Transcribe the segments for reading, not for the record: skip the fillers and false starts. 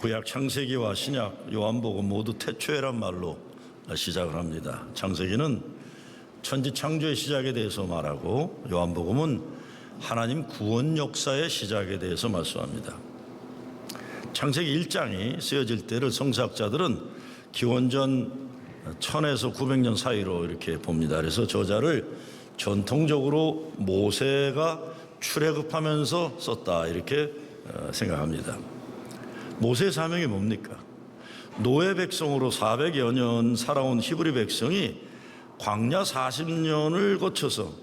구약 창세기와 신약 요한복음 모두 태초에란 말로 시작을 합니다. 창세기는 천지 창조의 시작에 대해서 말하고 요한복음은 하나님 구원 역사의 시작에 대해서 말씀합니다. 창세기 1장이 쓰여질 때를 성서학자들은 기원전 1000에서 900년 사이로 이렇게 봅니다. 그래서 저자를 전통적으로 모세가 출애굽하면서 썼다 이렇게 생각합니다. 모세의 사명이 뭡니까? 노예 백성으로 400여 년 살아온 히브리 백성이 광야 40년을 거쳐서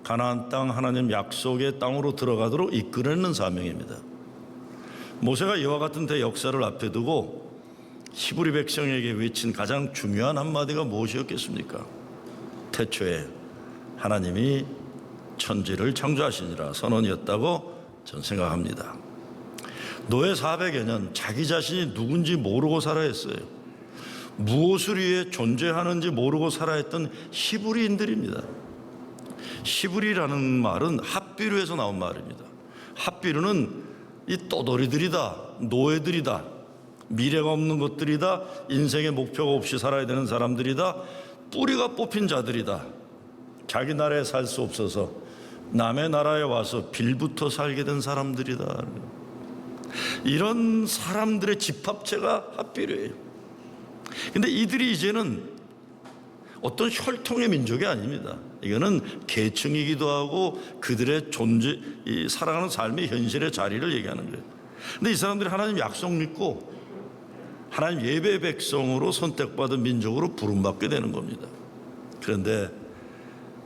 가나안 땅 하나님 약속의 땅으로 들어가도록 이끌어내는 사명입니다. 모세가 이와 같은 대역사를 앞에 두고 히브리 백성에게 외친 가장 중요한 한마디가 무엇이었겠습니까? 태초에 하나님이 천지를 창조하시니라 선언이었다고 저는 생각합니다. 노예 400여 년 자기 자신이 누군지 모르고 살아야 했어요. 무엇을 위해 존재하는지 모르고 살아야 했던 히브리인들입니다. 히브리라는 말은 핫비루에서 나온 말입니다. 핫비루는 이 떠돌이들이다, 노예들이다, 미래가 없는 것들이다, 인생의 목표가 없이 살아야 되는 사람들이다, 뿌리가 뽑힌 자들이다, 자기 나라에 살 수 없어서 남의 나라에 와서 빌부터 살게 된 사람들이다. 이런 사람들의 집합체가 핫비루예요. 근데 이들이 이제는 어떤 혈통의 민족이 아닙니다. 이거는 계층이기도 하고 그들의 존재, 이 살아가는 삶의 현실의 자리를 얘기하는 거예요. 근데 이 사람들이 하나님 약속 믿고 하나님 예배 백성으로 선택받은 민족으로 부름받게 되는 겁니다. 그런데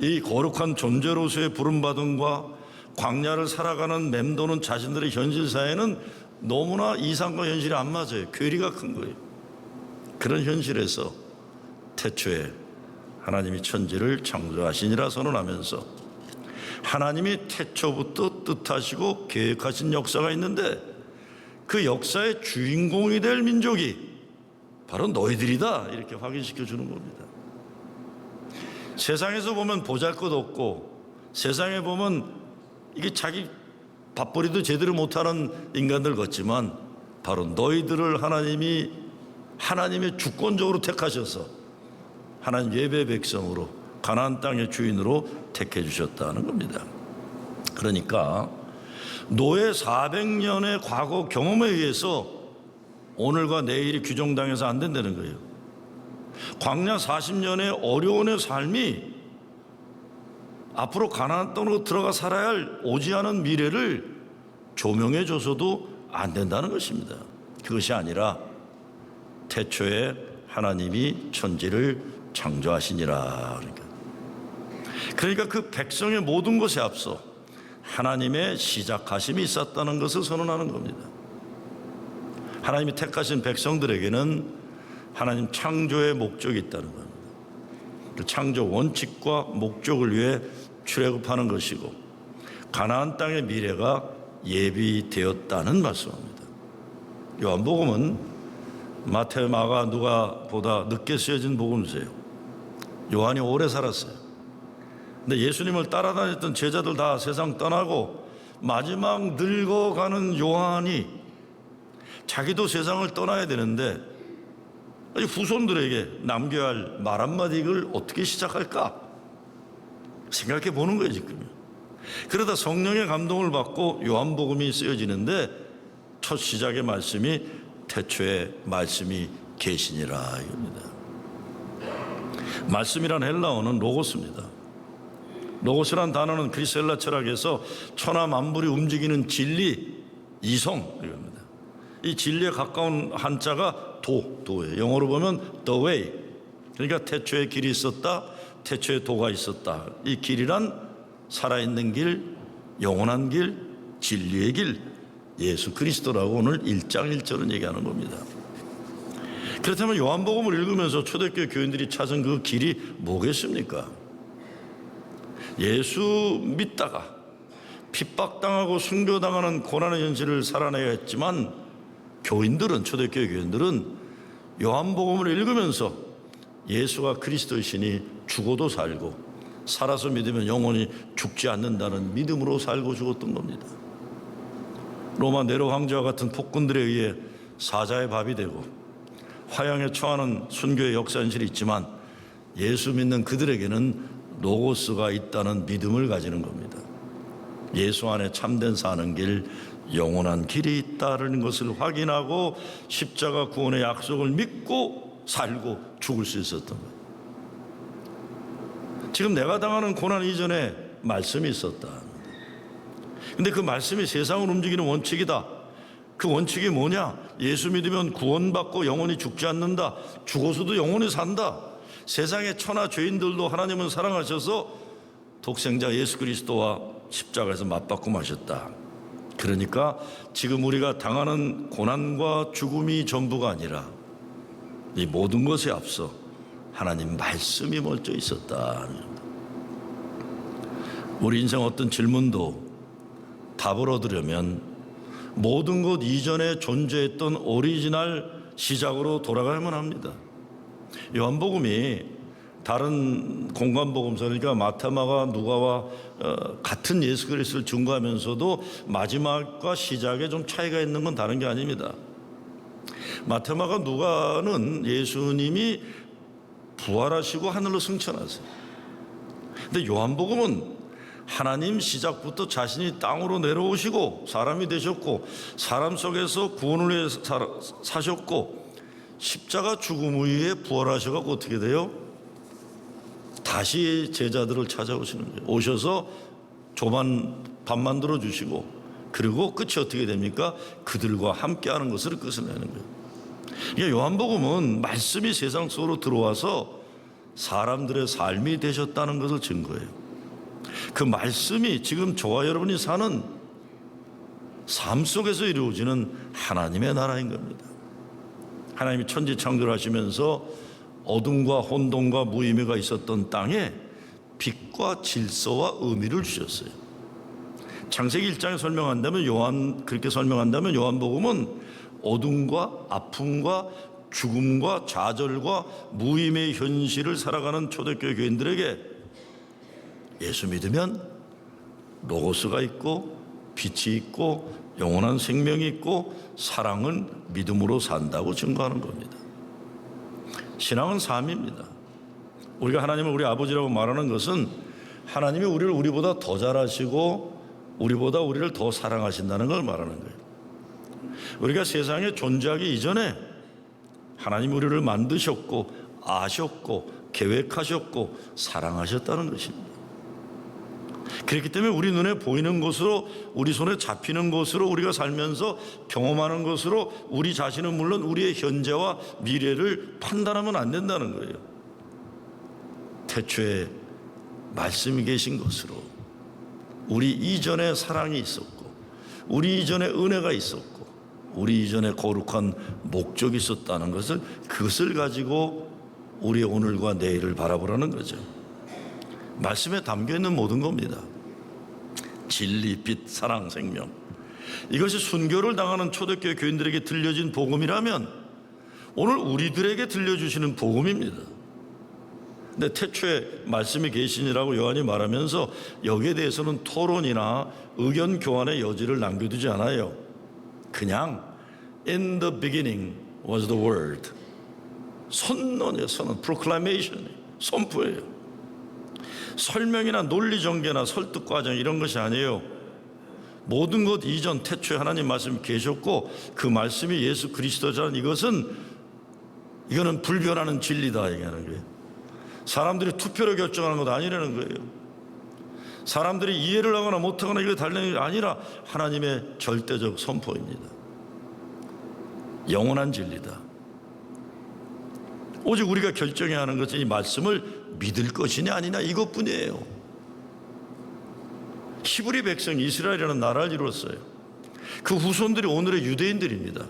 이 거룩한 존재로서의 부름받음과 광야를 살아가는 맴도는 자신들의 현실 사회는 너무나 이상과 현실이 안 맞아요. 괴리가 큰 거예요. 그런 현실에서 태초에 하나님이 천지를 창조하시니라 선언하면서 하나님이 태초부터 뜻하시고 계획하신 역사가 있는데 그 역사의 주인공이 될 민족이 바로 너희들이다 이렇게 확인시켜 주는 겁니다. 세상에서 보면 보잘것없고 세상에 보면 이게 자기 밥벌이도 제대로 못하는 인간들 같지만 바로 너희들을 하나님이 하나님의 주권적으로 택하셔서 하나님 예배 백성으로 가나안 땅의 주인으로 택해 주셨다는 겁니다. 그러니까 노예 400년의 과거 경험에 의해서 오늘과 내일이 규정당해서 안 된다는 거예요. 광야 40년의 어려운의 삶이 앞으로 가나안 땅으로 들어가 살아야 할 오지 않은 미래를 조명해 줘서도 안 된다는 것입니다. 그것이 아니라 태초에 하나님이 천지를 창조하시니라. 그러니까 그 백성의 모든 것에 앞서 하나님의 시작하심이 있었다는 것을 선언하는 겁니다. 하나님이 택하신 백성들에게는 하나님 창조의 목적이 있다는 겁니다. 그 창조 원칙과 목적을 위해 출애굽하는 것이고 가나안 땅의 미래가 예비되었다는 말씀입니다. 요한복음은 마태, 마가, 누가보다 늦게 쓰여진 복음서예요. 요한이 오래 살았어요. 근데 예수님을 따라다녔던 제자들 다 세상 떠나고 마지막 늙어가는 요한이 자기도 세상을 떠나야 되는데 후손들에게 남겨야 할 말 한마디 이걸 어떻게 시작할까 생각해 보는 거예요 지금. 그러다 성령의 감동을 받고 요한복음이 쓰여지는데 첫 시작의 말씀이 태초에 말씀이 계시니라 이겁니다. 말씀이란 헬라어는 로고스입니다. 로고스란 단어는 그리스 헬라 철학에서 천하 만물이 움직이는 진리, 이성 이겁니다. 이 진리에 가까운 한자가 도예요. 영어로 보면 the way. 그러니까 태초에 길이 있었다, 태초에 도가 있었다. 이 길이란 살아있는 길, 영원한 길, 진리의 길, 예수 그리스도라고 오늘 1장 1절은 얘기하는 겁니다. 그렇다면 요한복음을 읽으면서 초대교회 교인들이 찾은 그 길이 뭐겠습니까? 예수 믿다가 핍박당하고 순교당하는 고난의 현실을 살아내야 했지만 교인들은, 초대교회 교인들은 요한복음을 읽으면서 예수가 그리스도이시니 죽어도 살고 살아서 믿으면 영원히 죽지 않는다는 믿음으로 살고 죽었던 겁니다. 로마 네로 황제와 같은 폭군들에 의해 사자의 밥이 되고 화양에 처하는 순교의 역사현실이 있지만 예수 믿는 그들에게는 로고스가 있다는 믿음을 가지는 겁니다. 예수 안에 참된 사는 길, 영원한 길이 있다는 것을 확인하고 십자가 구원의 약속을 믿고 살고 죽을 수 있었던 거예요. 지금 내가 당하는 고난 이전에 말씀이 있었다. 근데 그 말씀이 세상을 움직이는 원칙이다. 그 원칙이 뭐냐? 예수 믿으면 구원받고 영원히 죽지 않는다. 죽어서도 영원히 산다. 세상의 천하 죄인들도 하나님은 사랑하셔서 독생자 예수 그리스도와 십자가에서 맞받고 마셨다. 그러니까 지금 우리가 당하는 고난과 죽음이 전부가 아니라 이 모든 것에 앞서 하나님 말씀이 먼저 있었다. 우리 인생 어떤 질문도 답을 얻으려면 모든 것 이전에 존재했던 오리지널 시작으로 돌아가야만 합니다. 요한복음이 다른 공관복음서, 그러니까 마태마가 누가와 같은 예수 그리스도를 증거하면서도 마지막과 시작에 좀 차이가 있는 건 다른 게 아닙니다. 마태마가 누가는 예수님이 부활하시고 하늘로 승천하세요. 근데 요한복음은 하나님 시작부터 자신이 땅으로 내려오시고 사람이 되셨고 사람 속에서 구원을 위해 사셨고 십자가 죽음 후에 부활하셔서 어떻게 돼요? 다시 제자들을 찾아오시는 거예요. 오셔서 조만 밥 만들어 주시고 그리고 끝이 어떻게 됩니까? 그들과 함께하는 것을 끝을 내는 거예요. 그러니까 요한복음은 말씀이 세상 속으로 들어와서 사람들의 삶이 되셨다는 것을 증거해요. 그 말씀이 지금 저와 여러분이 사는 삶 속에서 이루어지는 하나님의 나라인 겁니다. 하나님이 천지 창조를 하시면서 어둠과 혼돈과 무의미가 있었던 땅에 빛과 질서와 의미를 주셨어요. 창세기 1장에 설명한다면 그렇게 설명한다면 요한복음은 어둠과 아픔과 죽음과 좌절과 무의미의 현실을 살아가는 초대교회 교인들에게 예수 믿으면 로고스가 있고 빛이 있고 영원한 생명이 있고 사랑은 믿음으로 산다고 증거하는 겁니다. 신앙은 삶입니다. 우리가 하나님을 우리 아버지라고 말하는 것은 하나님이 우리를 우리보다 더 잘하시고 우리보다 우리를 더 사랑하신다는 걸 말하는 거예요. 우리가 세상에 존재하기 이전에 하나님이 우리를 만드셨고 아셨고 계획하셨고 사랑하셨다는 것입니다. 그렇기 때문에 우리 눈에 보이는 것으로 우리 손에 잡히는 것으로 우리가 살면서 경험하는 것으로 우리 자신은 물론 우리의 현재와 미래를 판단하면 안 된다는 거예요. 태초에 말씀이 계신 것으로 우리 이전에 사랑이 있었고 우리 이전에 은혜가 있었고 우리 이전에 거룩한 목적이 있었다는 것을 그것을 가지고 우리의 오늘과 내일을 바라보라는 거죠. 말씀에 담겨있는 모든 겁니다. 진리, 빛, 사랑, 생명. 이것이 순교를 당하는 초대교회 교인들에게 들려진 복음이라면 오늘 우리들에게 들려주시는 복음입니다. 근데 태초에 말씀이 계시니라고 요한이 말하면서 여기에 대해서는 토론이나 의견 교환의 여지를 남겨두지 않아요. 그냥 In the beginning was the word. 선언이에요. 선언. proclamation. 선포예요. 설명이나 논리 전개나 설득 과정 이런 것이 아니에요. 모든 것 이전 태초에 하나님 말씀이 계셨고 그 말씀이 예수 그리스도라는 이거는 불변하는 진리다 얘기하는 거예요. 사람들이 투표로 결정하는 것 아니라는 거예요. 사람들이 이해를 하거나 못하거나 이거 달리는 게 아니라 하나님의 절대적 선포입니다. 영원한 진리다. 오직 우리가 결정해야 하는 것은 이 말씀을 믿을 것이냐 아니냐 이것뿐이에요. 히브리 백성 이스라엘이라는 나라를 이루었어요. 그 후손들이 오늘의 유대인들입니다.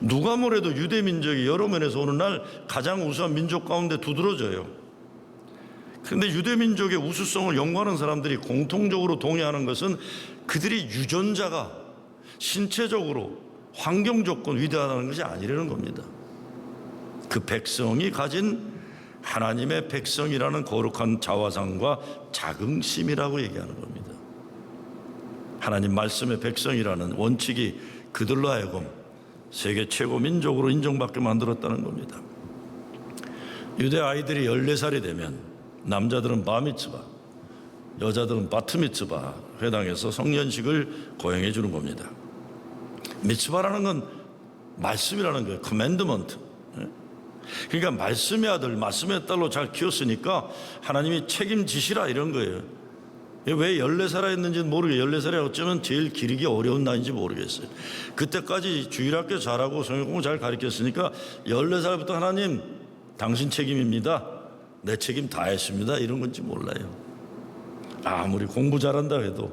누가 뭐래도 유대 민족이 여러 면에서 오늘날 가장 우수한 민족 가운데 두드러져요. 그런데 유대 민족의 우수성을 연구하는 사람들이 공통적으로 동의하는 것은 그들이 유전자가 신체적으로 환경 조건 위대하다는 것이 아니라는 겁니다. 그 백성이 가진 하나님의 백성이라는 거룩한 자화상과 자긍심이라고 얘기하는 겁니다. 하나님 말씀의 백성이라는 원칙이 그들로 하여금 세계 최고 민족으로 인정받게 만들었다는 겁니다. 유대 아이들이 14살이 되면 남자들은 바미츠바, 여자들은 바트미츠바 회당에서 성년식을 거행해 주는 겁니다. 미츠바라는 건 말씀이라는 거예요. 커맨드먼트. 그러니까 말씀의 아들, 말씀의 딸로 잘 키웠으니까 하나님이 책임지시라 이런 거예요. 왜 14살에 했는지는 모르겠어요. 14살에 어쩌면 제일 기르기 어려운 나이인지 모르겠어요. 그때까지 주일학교 잘하고 성경 공부 잘 가르쳤으니까 14살부터 하나님 당신 책임입니다. 내 책임 다 했습니다. 이런 건지 몰라요. 아무리 공부 잘한다고 해도,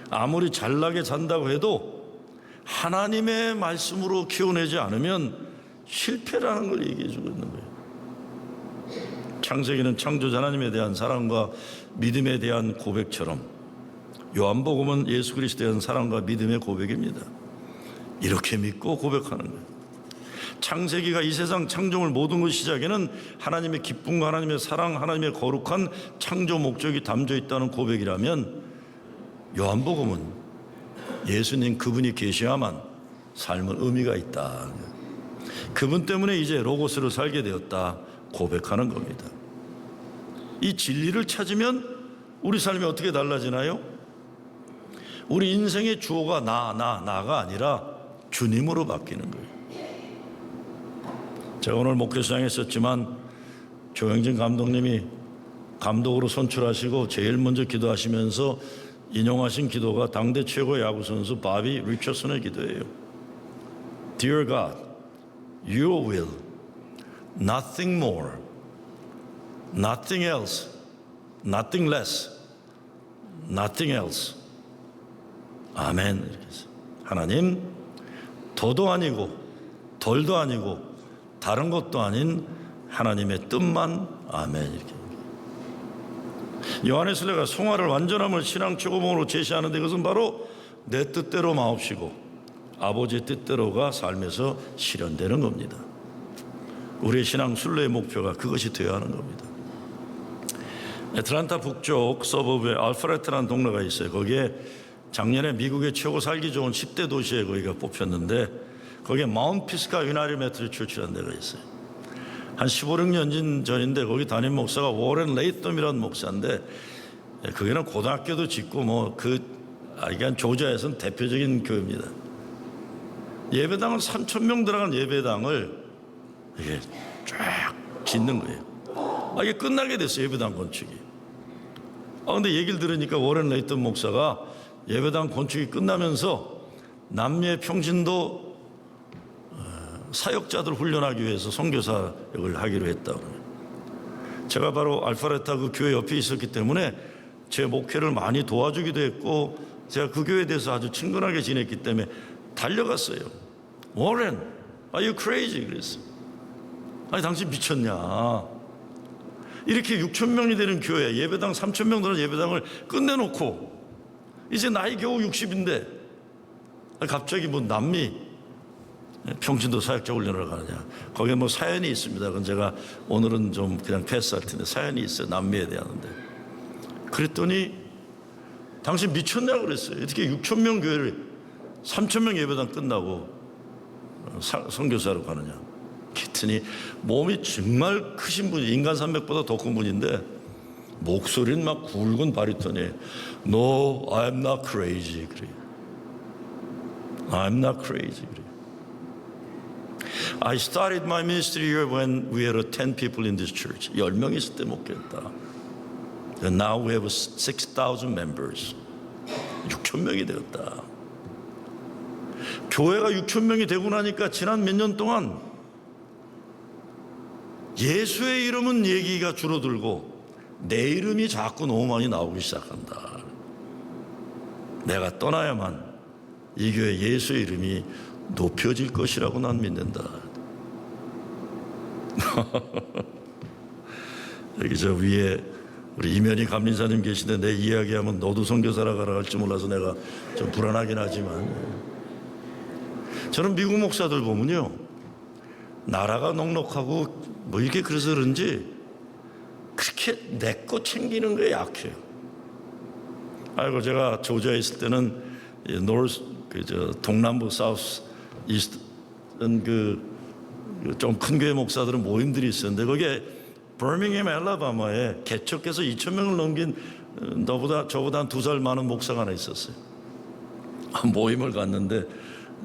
아무리 잘나게 산다고 해도 하나님의 말씀으로 키워내지 않으면 실패라는 걸 얘기해 주고 있는 거예요. 창세기는 창조자 하나님에 대한 사랑과 믿음에 대한 고백처럼 요한복음은 예수 그리스도에 대한 사랑과 믿음의 고백입니다. 이렇게 믿고 고백하는 거예요. 창세기가 이 세상 창조물 모든 것 시작에는 하나님의 기쁨과 하나님의 사랑, 하나님의 거룩한 창조 목적이 담겨 있다는 고백이라면 요한복음은 예수님 그분이 계셔야만 삶은 의미가 있다. 그분 때문에 이제 로고스로 살게 되었다 고백하는 겁니다. 이 진리를 찾으면 우리 삶이 어떻게 달라지나요? 우리 인생의 주어가 나가 아니라 주님으로 바뀌는 거예요. 제가 오늘 목회수장에 썼지만 조영진 감독님이 감독으로 선출하시고 제일 먼저 기도하시면서 인용하신 기도가 당대 최고 야구선수 바비 리처슨의 기도예요. Dear God, Your will, nothing more, nothing else, nothing less, nothing else. 아멘. 이렇게 해서 하나님, 더도 아니고 덜도 아니고 다른 것도 아닌 하나님의 뜻만 아멘. 이렇게. 요한의 내가 송아를 완전함을 신앙 최고봉으로 제시하는데 그것은 바로 내 뜻대로 마옵시고 아버지의 뜻대로가 삶에서 실현되는 겁니다. 우리의 신앙 순례의 목표가 그것이 되어야 하는 겁니다. 애틀란타 북쪽 서버브에 알프레트라는 동네가 있어요. 거기에 작년에 미국의 최고 살기 좋은 10대 도시에 거기가 뽑혔는데 거기에 마운트 피스카 유나이티드 메트리스 처치라는 데가 있어요. 한 15, 16년 전인데 거기 담임 목사가 워렌 레이텀이라는 목사인데 거기는 고등학교도 짓고 이게 조지아에서는 대표적인 교회입니다. 예배당은 3,000명 들어간 예배당을 이게 쫙 짓는 거예요. 이게 끝나게 됐어요. 예배당 건축이. 근데 얘기를 들으니까 워렌 레이턴 목사가 예배당 건축이 끝나면서 남미의 평신도 사역자들 훈련하기 위해서 선교사역을 하기로 했다고. 제가 바로 알파레타 그 교회 옆에 있었기 때문에 제 목회를 많이 도와주기도 했고 제가 그 교회에 대해서 아주 친근하게 지냈기 때문에 달려갔어요. 워렌, are you crazy? 그랬어. 당신 미쳤냐? 이렇게 6,000명이 되는 교회, 예배당 3,000명 되는 예배당을 끝내놓고 이제 나이 겨우 60인데 갑자기 남미 평신도 사역자 훈련을 가느냐? 거기에 사연이 있습니다. 그건 제가 오늘은 좀 그냥 패스할 텐데 사연이 있어요. 남미에 대한데. 그랬더니 당신 미쳤냐고 그랬어요. 어떻게 6,000명 교회를 3,000명 예배당 끝나고 선교사로 가느냐? 그랬더니 몸이 정말 크신 분이 인간 산맥보다 더 큰 분인데 목소리는 막 굵은 바리톤이에요. No, I'm not crazy. 그래. I'm not crazy. 그래. I started my ministry here when we had 10 people in this church. 10명 있을 때 목회했다. And now we have 6,000 members. 6,000명이 되었다. 교회가 6,000명이 되고 나니까 지난 몇 년 동안 예수의 이름은 얘기가 줄어들고 내 이름이 자꾸 너무 많이 나오기 시작한다. 내가 떠나야만 이 교회 예수의 이름이 높여질 것이라고 난 믿는다. 여기 저 위에 우리 이면희 감리사님 계신데 내 이야기하면 너도 선교사라 가라 할지 몰라서 내가 좀 불안하긴 하지만 저는 미국 목사들 보면요 나라가 넉넉하고 이렇게 그래서 그런지 그렇게 내 거 챙기는 거에 약해요. 제가 조지아에 있을 때는 동남부 사우스 이스트 그 좀 큰 교회 목사들은 모임들이 있었는데 거기에 버밍햄 알라바마에 개척해서 2,000명을 넘긴 저보다 한 2살 많은 목사가 하나 있었어요. 모임을 갔는데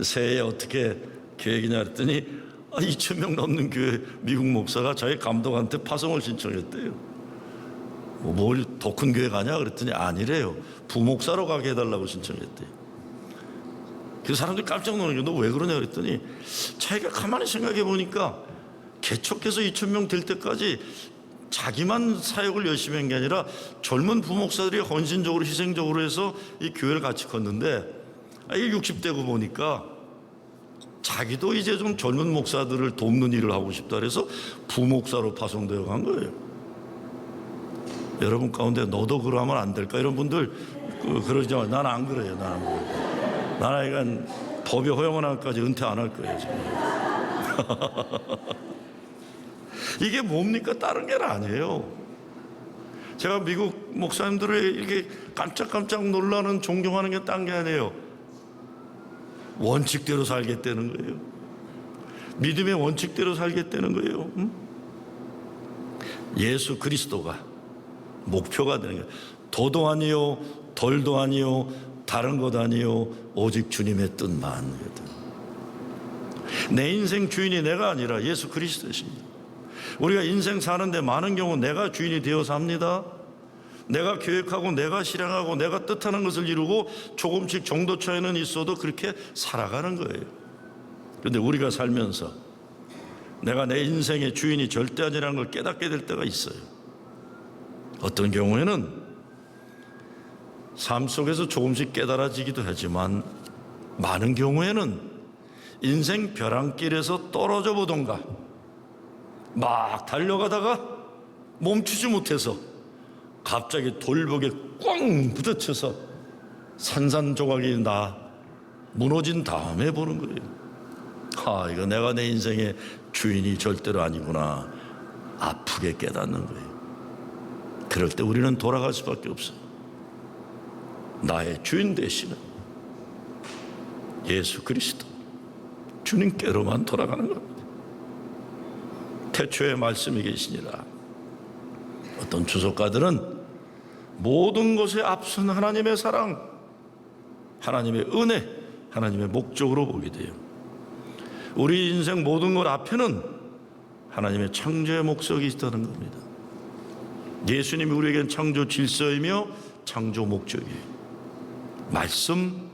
새해에 어떻게 계획이냐 했더니 2,000명 넘는 교회 미국 목사가 자기 감독한테 파송을 신청했대요. 뭘 더 큰 교회 가냐 그랬더니 아니래요. 부목사로 가게 해달라고 신청했대요. 그 사람들이 깜짝 놀란 게 너 왜 그러냐 그랬더니 자기가 가만히 생각해 보니까 개척해서 2,000명 될 때까지 자기만 사역을 열심히 한 게 아니라 젊은 부목사들이 헌신적으로 희생적으로 해서 이 교회를 같이 컸는데 이게 60대고 보니까 자기도 이제 좀 젊은 목사들을 돕는 일을 하고 싶다 그래서 부목사로 파송되어 간 거예요. 여러분 가운데 너도 그러면 안 될까 이런 분들 그러지 마. 난 안 그래요. 난 안 그래요. 나는 이건 법이 허용한 한까지 은퇴 안 할 거예요. 이게 뭡니까? 다른 게 아니에요. 제가 미국 목사님들을 이렇게 깜짝깜짝 놀라는 존경하는 게 딴 게 아니에요. 원칙대로 살겠다는 거예요. 믿음의 원칙대로 살겠다는 거예요. 예수 그리스도가 목표가 되는 거예요. 도도 아니요, 덜도 아니요, 다른 것 아니요, 오직 주님의 뜻만이거든. 내 인생 주인이 내가 아니라 예수 그리스도십니다. 우리가 인생 사는데 많은 경우 내가 주인이 되어 삽니다. 내가 계획하고 내가 실행하고 내가 뜻하는 것을 이루고 조금씩 정도 차이는 있어도 그렇게 살아가는 거예요. 그런데 우리가 살면서 내가 내 인생의 주인이 절대 아니라는 걸 깨닫게 될 때가 있어요. 어떤 경우에는 삶 속에서 조금씩 깨달아지기도 하지만 많은 경우에는 인생 벼랑길에서 떨어져 보던가 막 달려가다가 멈추지 못해서 갑자기 돌벽에 꽝 부딪혀서 산산조각이 나 무너진 다음에 보는 거예요. 이거 내가 내 인생의 주인이 절대로 아니구나. 아프게 깨닫는 거예요. 그럴 때 우리는 돌아갈 수밖에 없어요. 나의 주인 되시는 예수 그리스도 주님께로만 돌아가는 겁니다. 태초에 말씀이 계시니라. 어떤 주석가들은 모든 것에 앞선 하나님의 사랑, 하나님의 은혜, 하나님의 목적으로 보게 돼요. 우리 인생 모든 것 앞에는 하나님의 창조의 목적이 있다는 겁니다. 예수님이 우리에겐 창조 질서이며 창조 목적이에요. 말씀,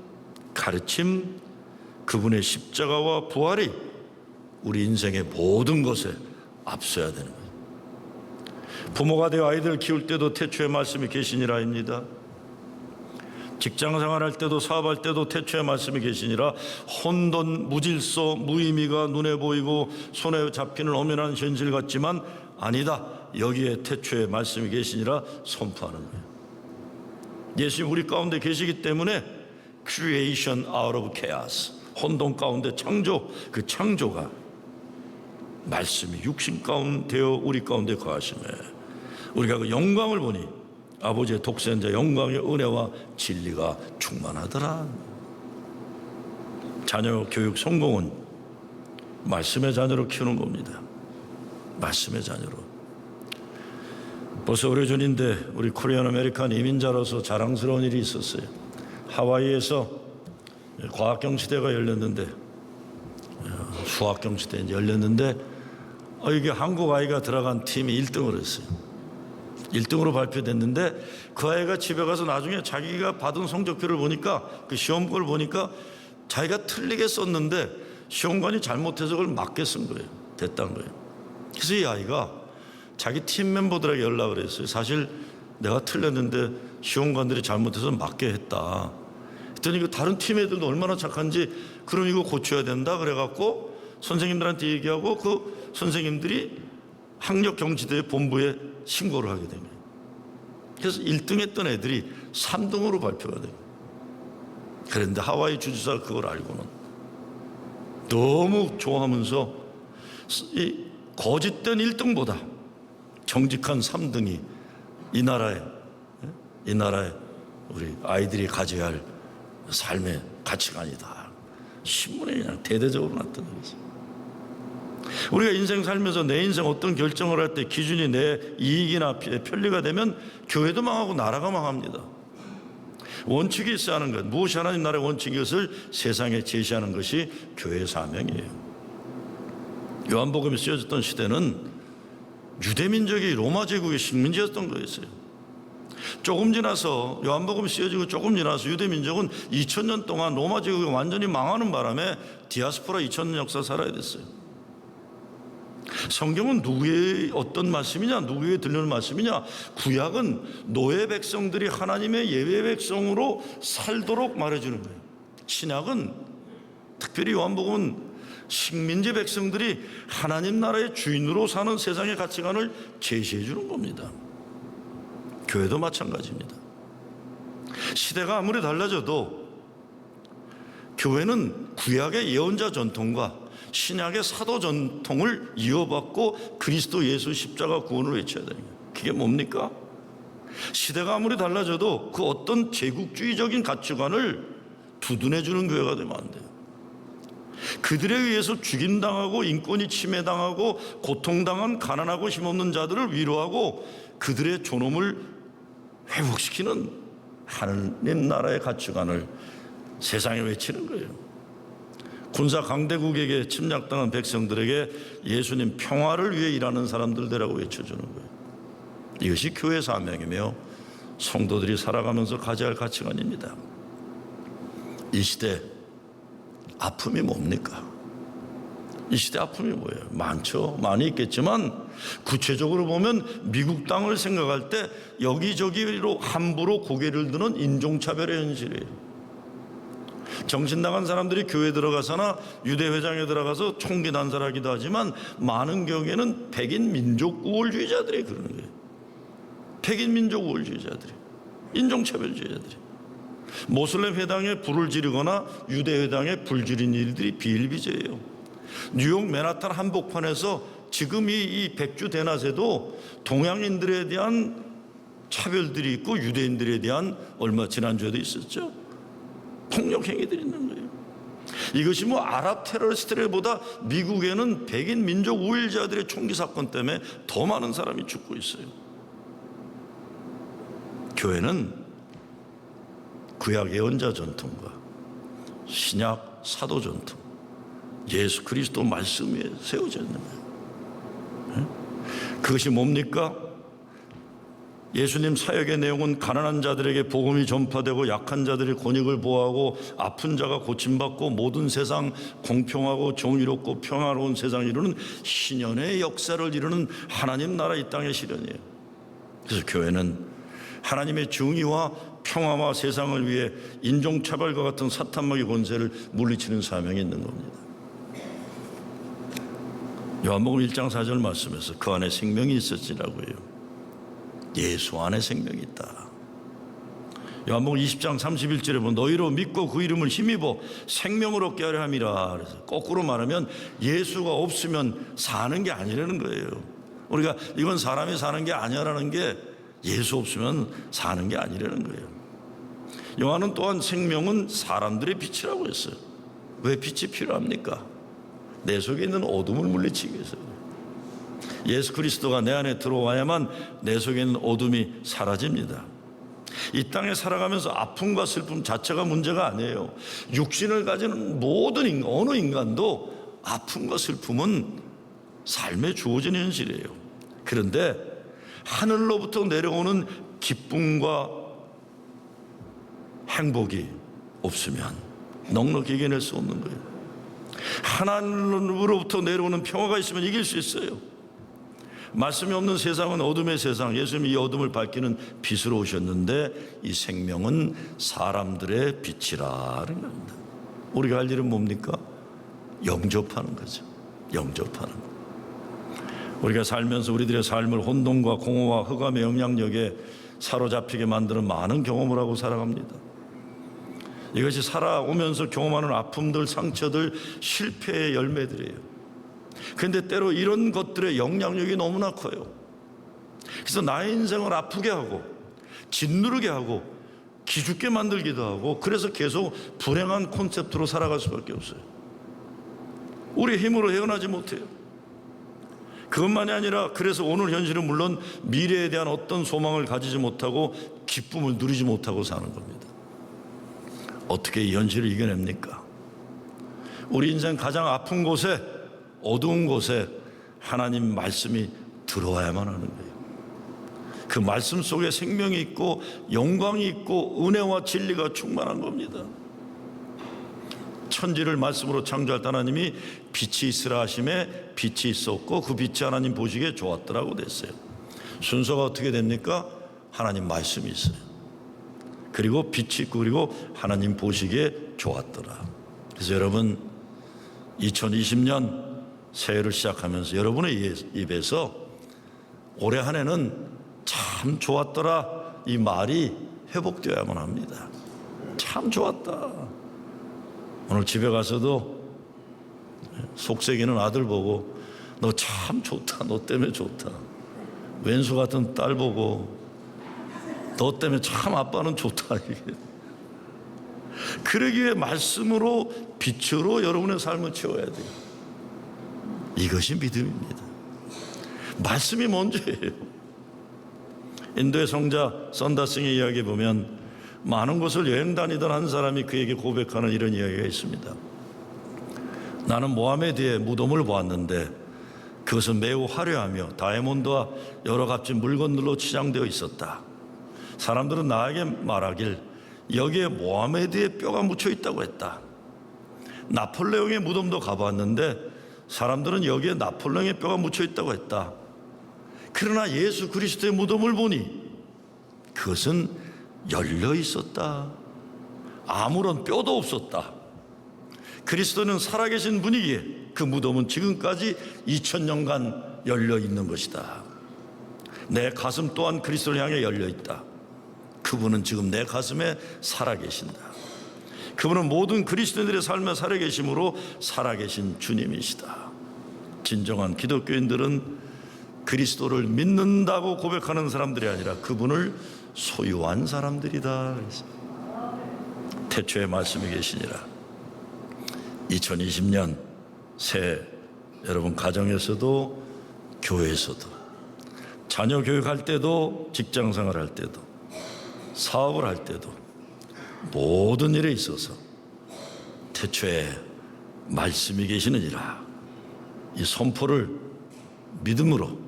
가르침, 그분의 십자가와 부활이 우리 인생의 모든 것에 앞서야 되는 거예요. 부모가 되어 아이들 키울 때도 태초의 말씀이 계시니라입니다. 직장 생활할 때도 사업할 때도 태초의 말씀이 계시니라. 혼돈, 무질서, 무의미가 눈에 보이고 손에 잡히는 엄연한 현실 같지만 아니다. 여기에 태초의 말씀이 계시니라 선포하는 거예요. 예수님 우리 가운데 계시기 때문에 creation out of chaos, 혼돈 가운데 창조, 그 창조가 말씀이 육신 가운데 되어 우리 가운데 거하시네. 우리가 그 영광을 보니 아버지의 독생자 영광의 은혜와 진리가 충만하더라. 자녀 교육 성공은 말씀의 자녀로 키우는 겁니다. 말씀의 자녀로. 벌써 오래전인데 우리 코리안 아메리칸 이민자로서 자랑스러운 일이 있었어요. 하와이에서 과학경시대가 열렸는데 수학경시대 이제 열렸는데 이게 한국 아이가 들어간 팀이 1등을 했어요. 1등으로 발표됐는데 그 아이가 집에 가서 나중에 자기가 받은 성적표를 보니까 그 시험권을 보니까 자기가 틀리게 썼는데 시험관이 잘못해서 그걸 맞게 쓴 거예요. 됐다는 거예요. 그래서 이 아이가 자기 팀 멤버들에게 연락을 했어요. 사실 내가 틀렸는데 시험관들이 잘못해서 맞게 했다. 그랬더니 그 다른 팀 애들도 얼마나 착한지 그럼 이거 고쳐야 된다 그래갖고 선생님들한테 얘기하고 그 선생님들이 학력경시대 본부에 신고를 하게 됩니다. 그래서 1등 했던 애들이 3등으로 발표가 돼요. 그런데 하와이 주지사가 그걸 알고는 너무 좋아하면서 이 거짓된 1등보다 정직한 3등이 이 나라에 우리 아이들이 가져야 할 삶의 가치관이다. 신문에 그냥 대대적으로 나타나고 있어요. 우리가 인생 살면서 내 인생 어떤 결정을 할 때 기준이 내 이익이나 편리가 되면 교회도 망하고 나라가 망합니다. 원칙이 있어야 하는 것, 무엇이 하나님 나라의 원칙인 것을 세상에 제시하는 것이 교회의 사명이에요. 요한복음이 쓰여졌던 시대는 유대민족이 로마 제국의 식민지였던 거였어요. 조금 지나서 요한복음이 쓰여지고 조금 지나서 유대민족은 2000년 동안 로마 제국이 완전히 망하는 바람에 디아스포라 2000년 역사 살아야 됐어요. 성경은 누구의 어떤 말씀이냐, 누구에게 들리는 말씀이냐? 구약은 노예 백성들이 하나님의 예외 백성으로 살도록 말해주는 거예요. 신약은, 특별히 요한복음은 식민지 백성들이 하나님 나라의 주인으로 사는 세상의 가치관을 제시해 주는 겁니다. 교회도 마찬가지입니다. 시대가 아무리 달라져도 교회는 구약의 예언자 전통과 신약의 사도 전통을 이어받고 그리스도 예수 십자가 구원을 외쳐야 돼요. 그게 뭡니까? 시대가 아무리 달라져도 그 어떤 제국주의적인 가치관을 두둔해 주는 교회가 되면 안 돼요. 그들에 의해서 죽임당하고 인권이 침해당하고 고통당한 가난하고 힘없는 자들을 위로하고 그들의 존엄을 회복시키는 하나님 나라의 가치관을 세상에 외치는 거예요. 군사 강대국에게 침략당한 백성들에게 예수님 평화를 위해 일하는 사람들 되라고 외쳐주는 거예요. 이것이 교회 사명이며 성도들이 살아가면서 가져야 할 가치관입니다. 이 시대 아픔이 뭡니까? 이 시대 아픔이 뭐예요? 많죠. 많이 있겠지만 구체적으로 보면 미국 땅을 생각할 때 여기저기로 함부로 고개를 드는 인종차별의 현실이에요. 정신 나간 사람들이 교회 들어가서나 유대회장에 들어가서 총기 난사하기도 하지만 많은 경우에는 백인 민족 우월주의자들이 그러는 거예요. 백인 민족 우월주의자들이, 인종차별주의자들이 모슬렘 회당에 불을 지르거나 유대 회당에 불 지른 일들이 비일비재해요. 뉴욕 맨하탄 한복판에서 지금 이 백주 대낮에도 동양인들에 대한 차별들이 있고 유대인들에 대한 얼마 지난주에도 있었죠. 폭력 행위들이 있는 거예요. 이것이 뭐 아랍 테러리스트들보다 미국에는 백인 민족 우월자들의 총기 사건 때문에 더 많은 사람이 죽고 있어요. 교회는 구약 예언자 전통과 신약 사도 전통, 예수 그리스도 말씀 위에 세워져 있는 거예요. 그것이 뭡니까? 예수님 사역의 내용은 가난한 자들에게 복음이 전파되고 약한 자들의 권익을 보호하고 아픈 자가 고침받고 모든 세상 공평하고 정의롭고 평화로운 세상을 이루는 신년의 역사를 이루는 하나님 나라 이 땅의 실현이에요. 그래서 교회는 하나님의 정의와 평화와 세상을 위해 인종차별과 같은 사탄마귀 권세를 물리치는 사명이 있는 겁니다. 요한복음 1장 4절 말씀에서 그 안에 생명이 있었지라고 해요. 예수 안에 생명이 있다. 요한복음 20장 31절에 보면 너희로 믿고 그 이름을 힘입어 생명을 얻게 하려 함이라. 그래서 거꾸로 말하면 예수가 없으면 사는 게 아니라는 거예요. 우리가 이건 사람이 사는 게 아니라는 게 예수 없으면 사는 게 아니라는 거예요. 요한은 또한 생명은 사람들의 빛이라고 했어요. 왜 빛이 필요합니까? 내 속에 있는 어둠을 물리치기 위해서요. 예수 그리스도가 내 안에 들어와야만 내 속에 있는 어둠이 사라집니다. 이 땅에 살아가면서 아픔과 슬픔 자체가 문제가 아니에요. 육신을 가지는 모든 어느 인간도 아픔과 슬픔은 삶에 주어진 현실이에요. 그런데 하늘로부터 내려오는 기쁨과 행복이 없으면 넉넉히 이겨낼 수 없는 거예요. 하나님으로부터 내려오는 평화가 있으면 이길 수 있어요. 말씀이 없는 세상은 어둠의 세상, 예수님이 이 어둠을 밝히는 빛으로 오셨는데 이 생명은 사람들의 빛이라는 겁니다. 우리가 할 일은 뭡니까? 영접하는 거죠. 영접하는 거. 우리가 살면서 우리들의 삶을 혼돈과 공허와 흑암의 영향력에 사로잡히게 만드는 많은 경험을 하고 살아갑니다. 이것이 살아오면서 경험하는 아픔들, 상처들, 실패의 열매들이에요. 그런데 때로 이런 것들의 영향력이 너무나 커요. 그래서 나의 인생을 아프게 하고 짓누르게 하고 기죽게 만들기도 하고 그래서 계속 불행한 콘셉트로 살아갈 수밖에 없어요. 우리 힘으로 헤어나지 못해요. 그것만이 아니라 그래서 오늘 현실은 물론 미래에 대한 어떤 소망을 가지지 못하고 기쁨을 누리지 못하고 사는 겁니다. 어떻게 이 현실을 이겨냅니까? 우리 인생 가장 아픈 곳에, 어두운 곳에 하나님 말씀이 들어와야만 하는 거예요. 그 말씀 속에 생명이 있고 영광이 있고 은혜와 진리가 충만한 겁니다. 천지를 말씀으로 창조할 때 하나님이 빛이 있으라 하심에 빛이 있었고 그 빛이 하나님 보시기에 좋았더라고 됐어요. 순서가 어떻게 됩니까? 하나님 말씀이 있어요. 그리고 빛이 있고 그리고 하나님 보시기에 좋았더라. 그래서 여러분 2020년 새해를 시작하면서 여러분의 입에서 올해 한 해는 참 좋았더라 이 말이 회복되어야만 합니다. 참 좋았다. 오늘 집에 가서도 속썩이는 아들 보고 너 참 좋다. 너 때문에 좋다. 왼수 같은 딸 보고 너 때문에 참 아빠는 좋다. 그러기 위해 말씀으로 빛으로 여러분의 삶을 채워야 돼요. 이것이 믿음입니다. 말씀이 먼저예요. 인도의 성자 선다싱의 이야기에 보면 많은 곳을 여행 다니던 한 사람이 그에게 고백하는 이런 이야기가 있습니다. 나는 모하메드의 무덤을 보았는데 그것은 매우 화려하며 다이아몬드와 여러 값진 물건들로 치장되어 있었다. 사람들은 나에게 말하길 여기에 모하메드의 뼈가 묻혀 있다고 했다. 나폴레옹의 무덤도 가봤는데 사람들은 여기에 나폴레옹의 뼈가 묻혀 있다고 했다. 그러나 예수 그리스도의 무덤을 보니 그것은 열려 있었다. 아무런 뼈도 없었다. 그리스도는 살아계신 분이기에 그 무덤은 지금까지 2000년간 열려 있는 것이다. 내 가슴 또한 그리스도를 향해 열려 있다. 그분은 지금 내 가슴에 살아계신다. 그분은 모든 그리스도인들의 삶에 살아계심으로 살아계신 주님이시다. 진정한 기독교인들은 그리스도를 믿는다고 고백하는 사람들이 아니라 그분을 소유한 사람들이다. 태초에 말씀이 계시니라. 2020년 새해 여러분 가정에서도 교회에서도 자녀 교육할 때도 직장생활 할 때도 사업을 할 때도 모든 일에 있어서 태초에 말씀이 계시느니라 이 선포를 믿음으로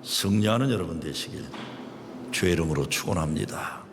승리하는 여러분 되시길 주의 이름으로 축원합니다.